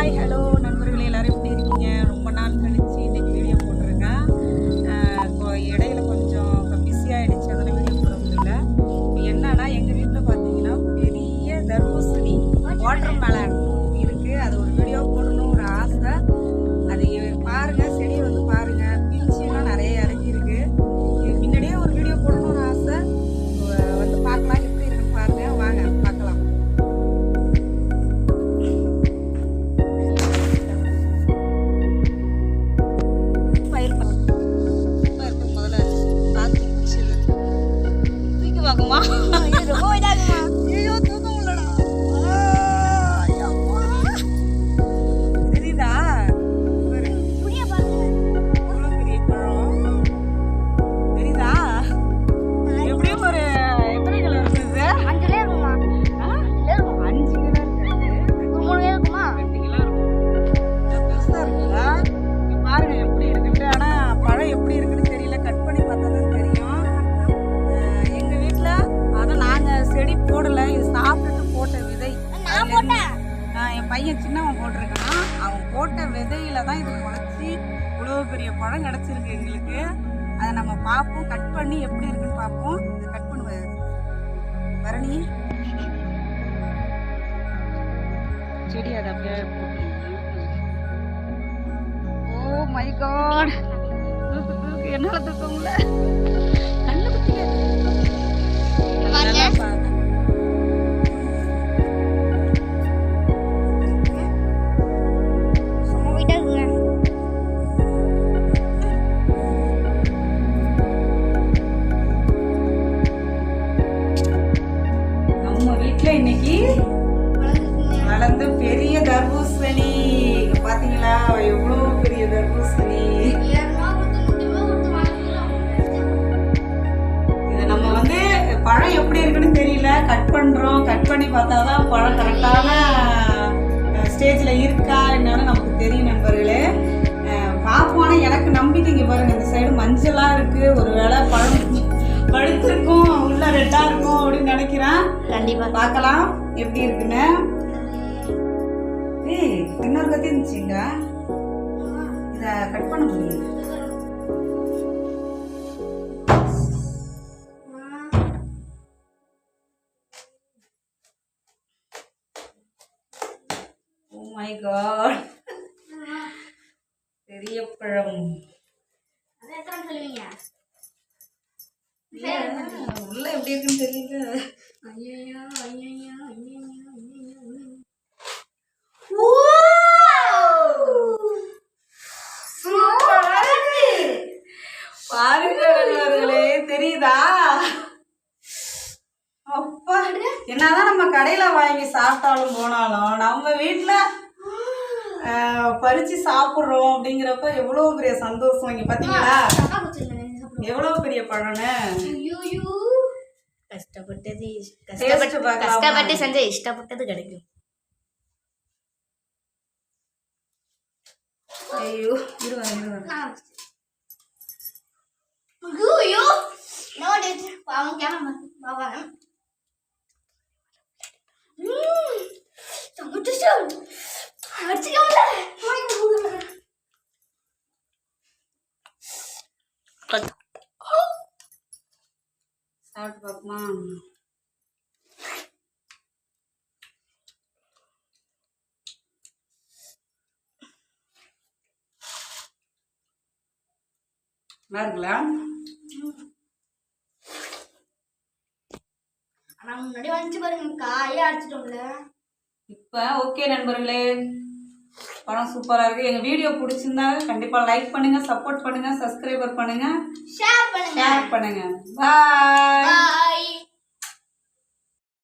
Hi hello நண்பர்களே, எல்லோரும் எப்படி இருக்கீங்க? ரொம்ப நாள் கழிச்சு இன்றைக்கி வீடியோ போட்டிருக்கேன். இடையில கொஞ்சம் பிஸியாகிடுச்சு, அதனால் வீடியோ போட முடியல. என்னன்னா எங்கள் வீட்டில் பார்த்தீங்கன்னா பெரிய தர்பூசணி வாட்டர் மெலன் இருக்குது. அது ஒரு வீடியோ போடணும் ஒரு ஆசை. அது பாருங்கள், செடியை வந்து பாருங்கள், பிஞ்சுலாம் நிறைய இறங்கியிருக்கு. முன்னாடியே ஒரு வீடியோ போடணும் ஒரு ஆசை. வந்து பார்க்கலாம் எப்படி இருக்குன்னு பாருங்கள், வாங்க பார்க்கலாம். என் பையன் சின்னவன் போட்டிருக்கான். அவன் போட்ட விதையில தான் இது முளைச்சி இவ்வளோ பெரிய பழம் கிடச்சிருக்கு எங்களுக்கு. அதை நம்ம பார்ப்போம், கட் பண்ணி எப்படி இருக்குன்னு பார்ப்போம். இதை கட் பண்ணுவேன் பரணி செடி அதை அப்படியே போட்டு. ஓ மை காட், என்னால் தூக்க முடியல. கண்ணு குத்திக்க இன்னைக்கு வளர்ந்த பெரிய தர்பூசணி பாத்தீங்களா? எவ்வளவு பெரிய தர்பூசணி. இதை நம்ம வந்து பழம் எப்படி இருக்குன்னு தெரியல, கட் பண்றோம். கட் பண்ணி பார்த்தாதான் பழம் கரெக்டான ஸ்டேஜ்ல இருக்கா என்னன்னு நமக்கு தெரியும் நண்பர்களே. பார்ப்போம். எனக்கு நம்பிக்கை. இங்க பாருங்க, இந்த சைடு மஞ்சளா இருக்கு. ஒருவேளை பழம் பழுத்திருக்கும், உள்ள ரெட்டா இருக்கும் அப்படின்னு நினைக்கிறேன். கண்டிப்பா பார்க்கலாம் எப்படி இருக்குன்னு. இன்னொரு கத்தி இருந்துச்சுங்க, இத கட் பண்ண முடியும். ஓ மை காட், பெரிய பழம். உள்ள எப்படி இருக்குன்னு தெரியல. பாருங்களே, தெரியுதா? அப்பா, என்னதான் நம்ம கடையில வாங்கி சாப்பிட்டாலும் போனாலும் நம்ம வீட்டுல பறிச்சு சாப்பிடுறோம் அப்படிங்கிறப்ப எவ்வளவு பெரிய சந்தோஷம். இங்க பாத்தீங்களா எவ்வளவு பெரிய பழம்னு. கஷ்டப்பட்டு செஞ்ச இஷ்டப்பட்டது கிடைக்கும். ஐயோ இருவாங்க சாப்பிட்டு பார்ப்போமா? நல்லா இருக்குல்ல? ஆனா முன்னாடி வந்து பாருங்க, காயே அடிச்சிட்டோம்ல. இப்ப ஓகே நண்பர்களே, படம் சூப்பரா இருக்கு. எங்க வீடியோ பிடிச்சிருந்தா கண்டிப்பா லைக் பண்ணுங்க, சப்போர்ட் பண்ணுங்க, சப்ஸ்கிரைபர் பண்ணுங்க, ஷேர் பண்ணுங்க. பாய்.